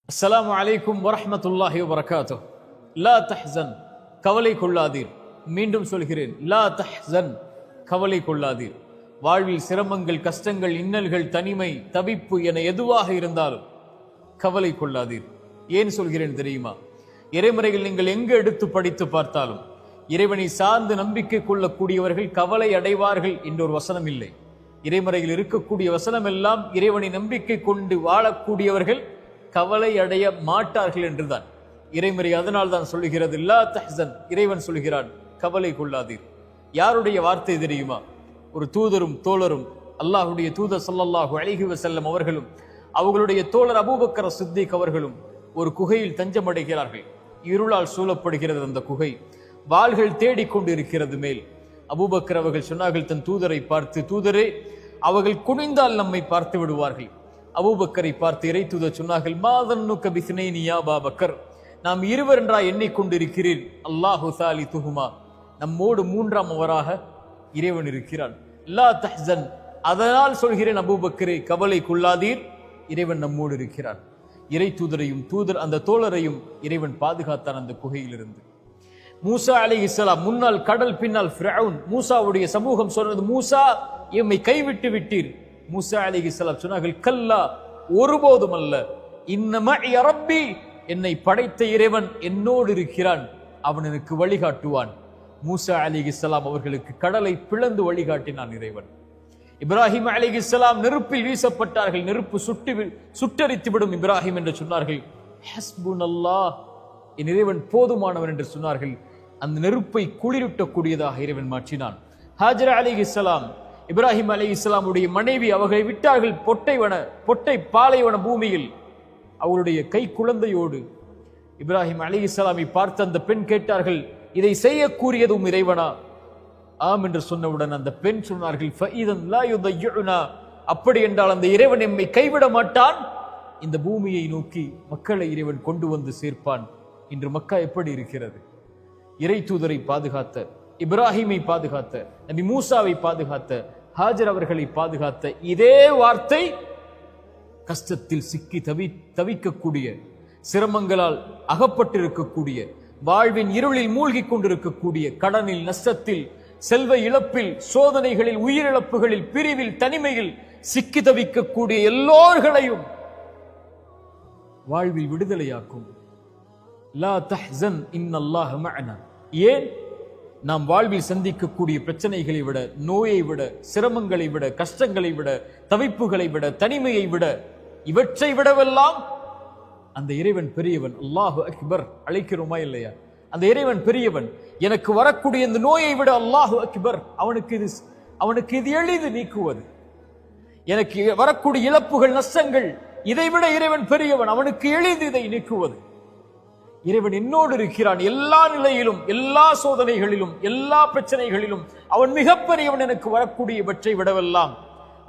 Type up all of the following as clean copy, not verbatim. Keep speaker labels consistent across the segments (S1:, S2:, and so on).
S1: அஸ்ஸலாமு அலைக்கும் வரஹ்மத்துல்லாஹி வபரகாத்துஹ். லா தஹ்சன், கவலை கொள்ளாதீர். மீண்டும் சொல்கிறேன், லா தஹ்சன், கவலை கொள்ளாதீர். வாழ்வில் சிரமங்கள், கஷ்டங்கள், இன்னல்கள், தனிமை, தவிப்பு என எதுவாக இருந்தாலும் கவலை கொள்ளாதீர். ஏன் சொல்கிறேன் தெரியுமா? இறைமறைகள் நீங்கள் எங்கு எடுத்து படித்து பார்த்தாலும் இறைவனை சார்ந்து நம்பிக்கை கொள்ளக்கூடியவர்கள் கவலை அடைவார்கள் என்ற ஒரு வசனம் இல்லை. இறைமறையில் இருக்கக்கூடிய வசனம் எல்லாம் இறைவனை நம்பிக்கை கொண்டு வாழக்கூடியவர்கள் கவலை அடைய மாட்டார்கள் என்றுதான் இறைமறை. அதனால் தான் சொல்லுகிறது லா தஹ்சன். இறைவன் சொல்கிறான், கவலை கொள்ளாதீர். யாருடைய வார்த்தை தெரியுமா? ஒரு தூதரும் தோழரும், அல்லாஹுடைய தூதர் ஸல்லல்லாஹு அலைஹி வஸல்லம் அவர்களும் அவர்களுடைய தோழர் அபூபக்கர் சித்திக் அவர்களும் ஒரு குகையில் தஞ்சமடைகிறார்கள். இருளால் சூழப்படுகிறது அந்த குகை. வாள்கள் தேடிக்கொண்டு இருக்கிறது மேல். அபூபக்கர் அவர்கள் சொன்னார்கள் தன் தூதரை பார்த்து, தூதரே, அவர்கள் குனிந்தால் நம்மை பார்த்து விடுவார்கள். அபூபக்கரை பார்த்து இறை தூதர் சொன்னார்கள், மாதன்னுக பிஸ்னைனி யா அபூபக்கர், நாம் இருவர் என்றா எண்ணிக்கொண்டிருக்கிறீர். அல்லாஹு சாலிதுஹுமா, நம்மோடு மூன்றாம் அவராக இறைவன் இருக்கிறான். லா தஹ்சன், அதனால் சொல்கிறேன் அபூபக்கரே, கவலை கொள்ளாதீர், இறைவன் நம்மோடு இருக்கிறான். இறை தூதரையும் அந்த தோழரையும் இறைவன் பாதுகாத்தான் அந்த குகையிலிருந்து. மூசா அலைஹிஸ்ஸலாம் முன்னால் கடல், பின்னால் ஃபிரௌன். மூசாவுடைய சமூகம் சொன்னது, மூசா, எம்மை கைவிட்டு விட்டீர். மூசா அலைஹிஸ்ஸலாம் சொன்னார்கள், கல்லா, ஒருபோதும் அல்ல. இன்னம ரப்பி, என்னை படைத்த இறைவன் என்னோடு இருக்கிறான், அவன் எனக்கு வழிகாட்டுவான். மூசா அலைஹிஸ்ஸலாம் அவர்களுக்கு கடலை பிளந்து வழிகாட்டினான் இறைவன். இப்ராஹிம் அலைஹிஸ்ஸலாம் நெருப்பில் வீசப்பட்டார்கள். நெருப்பு சுட்டரித்து விடும் இப்ராஹிம் என்று சொன்னார்கள். ஹஸ்புனல்லாஹ், என் இறைவன் போதுமானவன் என்று சொன்னார்கள். அந்த நெருப்பை குளிரூட்டக்கூடியதாக இறைவன் மாற்றினான். ஹாஜரா அலைஹிஸ்ஸலாம், இப்ராஹிம் அலைஹிஸ்ஸலாமுடைய மனைவி, அவர்களை விட்டார்கள் பொட்டை பாலைவன பூமியில் அவருடைய கை குழந்தையோடு. இப்ராஹிம் அலைஹிஸ்ஸலாமை பார்த்து அந்த பெண் கேட்டார்கள், இதை செய்யக்கூடியதும் இறைவனா? ஆம் என்று சொன்னவுடன் அந்த பெண் சொன்னார்கள், ஃபஇதன் லா யுதையுனா, அப்படி என்றால் அந்த இறைவன் எம்மை கைவிட மாட்டான். இந்த பூமியை நோக்கி மக்களை இறைவன் கொண்டு வந்து சேர்ப்பான். இன்று மக்கா எப்படி இருக்கிறது? இறை தூதரை பாதுகாத்த, இப்ராஹிமை பாதுகாத்த, நபி மூசாவை பாதுகாத்த, ஹாஜர் அவர்களை பாதுகாத்த இதே வார்த்தை கஷ்டத்தில் சிக்கி தவிக்கக்கூடிய, சிரமங்களால் அகப்பட்டிருக்கக்கூடிய, வாழ்வின் இருளில் மூழ்கி கொண்டிருக்கக்கூடிய, கடனில், நஷ்டத்தில், செல்வ இழப்பில், சோதனைகளில், உயிரிழப்புகளில், பிரிவில், தனிமையில் சிக்கி தவிக்கக்கூடிய எல்லோர்களையும் வாழ்வில் விடுதலையாக்கும். லா தஹ்சன் இன்னல்லாஹ மஅனா. ஏன்? நாம் வாழ்வில் சந்திக்கக்கூடிய பிரச்சனைகளை விட, நோயை விட, சிரமங்களை விட, கஷ்டங்களை விட, தவிப்புகளை விட, தனிமையை விட, இவற்றை விடவெல்லாம் அந்த இறைவன் பெரியவன். அல்லாஹு அக்பர் அழைக்கிறோமா இல்லையா? அந்த இறைவன் பெரியவன். எனக்கு வரக்கூடிய இந்த நோயை விட அல்லாஹு அக்பர், அவனுக்கு இது எளிது நீக்குவது. எனக்கு வரக்கூடிய இழப்புகள், நஷ்டங்கள், இதைவிட இறைவன் பெரியவன், அவனுக்கு எளிது இதை நீக்குவது. இறைவன் என்னோடு இருக்கிறான் எல்லா நிலையிலும், எல்லா சோதனைகளிலும், எல்லா பிரச்சனைகளிலும். அவன் மிகப்பெரியவன். எனக்கு வரக்கூடிய இவற்றை விடவெல்லாம்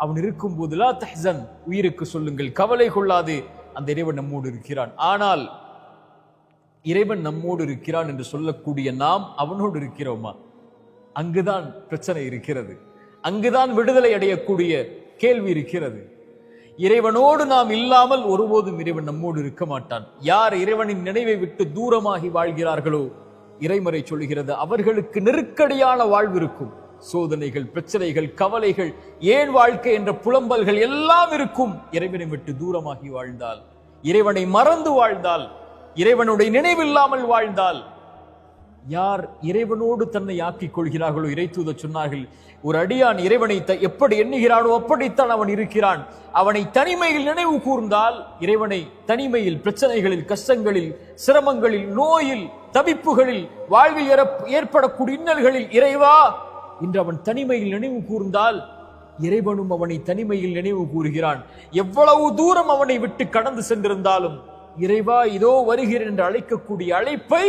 S1: அவன் இருக்கும் போது லா தஹ்சன், உயிருக்கு சொல்லுங்கள், கவலை கொள்ளாது, அந்த இறைவன் நம்மோடு இருக்கிறான். ஆனால் இறைவன் நம்மோடு இருக்கிறான் என்று சொல்லக்கூடிய நாம் அவனோடு இருக்கிறோமா? அங்குதான் பிரச்சனை இருக்கிறது. அங்குதான் விடுதலை அடையக்கூடிய கேள்வி இருக்கிறது. இறைவனோடு நாம் இல்லாமல் ஒருபோதும் இறைவன் நம்மோடு இருக்க மாட்டான். யார் இறைவனின் நினைவை விட்டு தூரமாகி வாழ்கிறார்களோ, இறைமறை சொல்கிறது, அவர்களுக்கு நெருக்கடியான வாழ்வு இருக்கும். சோதனைகள், பிரச்சனைகள், கவலைகள், ஏன் வாழ்க்கை என்ற புலம்பல்கள் எல்லாம் இருக்கும். இறைவனை விட்டு தூரமாகி வாழ்ந்தால், இறைவனை மறந்து வாழ்ந்தால், இறைவனுடைய நினைவில்லாமல் வாழ்ந்தால், யார் இறைவனோடு தன்னை ஆக்கிக் கொள்கிறார்களோ, இறை தூதர் சொன்னார்கள், ஒரு அடியான் இறைவனை எப்படி எண்ணுகிறானோ அப்படித்தான் அவன் இருக்கிறான். அவனை தனிமையில் நினைவு கூர்ந்தால், இறைவனை தனிமையில், பிரச்சனைகளில், கஷ்டங்களில், சிரமங்களில், நோயில், தவிப்புகளில், வாழ்வில் ஏற்படக்கூடிய இன்னல்களில், இறைவா என்று அவன் தனிமையில் நினைவு கூர்ந்தால், இறைவனும் அவனை தனிமையில் நினைவு கூறுகிறான். எவ்வளவு தூரம் அவனை விட்டு கடந்து சென்றிருந்தாலும், இறைவா இதோ வருகிறேன் என்று அழைக்கக்கூடிய அழைப்பை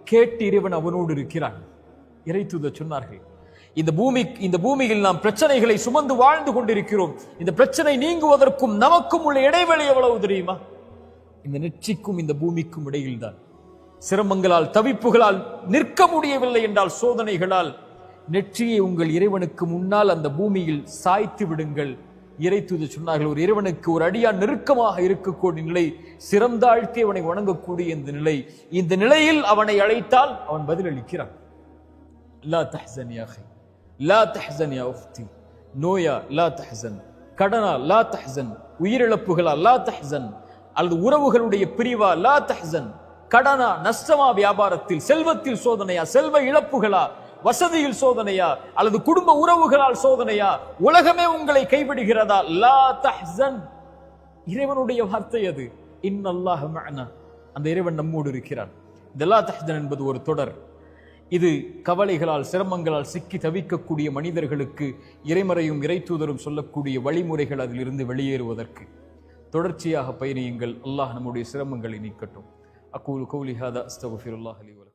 S1: கேட்டு இறைவன் அவனோடு இருக்கிறான். இறை தூதர் சொன்னார்கள், இந்த பூமியில் நாம் பிரச்சனைகளை சுமந்து வாழ்ந்து கொண்டிருக்கிறோம். இந்த பிரச்சனை நீங்குவதற்கும் நமக்கும் உள்ள இடைவெளி எவ்வளவு தெரியுமா? இந்த நெற்றிக்கும் இந்த பூமிக்கும் இடையில் தான். சிரமங்களால், தவிப்புகளால் நிற்க முடியவில்லை என்றால், சோதனைகளால், நெற்றியை உங்கள் இறைவனுக்கு முன்னால் அந்த பூமியில் சாய்த்து விடுங்கள். இறைத்தூதர் சொன்னார்கள், ஒரு இறைவனுக்கு ஒரு அடியான் நெருக்கமாக இருக்கக்கூடிய நிலை, சிறந்தாழ்த்தி அவனை வணங்கக்கூடிய இந்த நிலையில் அவனை அழைத்தால் அவன் பதிலளிக்கிறான். லா தஹ்சன் யா அஹி, லா தஹ்சன் யா உஃப்தி, நோயா லா தஹ்சன், கடனா லா தஹ்சன், உயிரிழப்புகளா லா தஹ்சன், அல்லது உறவுகளுடைய பிரிவா லா தஹ்சன், கடனா நஷ்டமா, வியாபாரத்தில் செல்வத்தில் சோதனையா, செல்வ இழப்புகளா, வசதியில் சோதனையா, அல்லது குடும்ப உறவுகளால் சோதனையா, உலகமே உங்களை கைவிடுகிறதா, லா தஹ்சன். இறைவனுடைய வார்த்தை அது. இன்னல்லாஹ மஅனா, அந்த இறைவன் நம்மோடு இருக்கிறான். இந்த லா தஹ்சன் என்பது ஒரு தொடர். இது கவலைகளால் சிரமங்களால் சிக்கி தவிக்கக்கூடிய மனிதர்களுக்கு இறைமறையும் இறைத்தூதரும் சொல்லக்கூடிய வழிமுறைகள் அதிலிருந்து வெளியேறுவதற்கு. தொடர்ச்சியாக பயணியுங்கள். அல்லாஹ் நம்முடைய சிரமங்களை நீக்கட்டும். அகூலு கௌலி ஹாதா அஸ்தக்ஃபிருல்லாஹ் லி வ லக்கும்.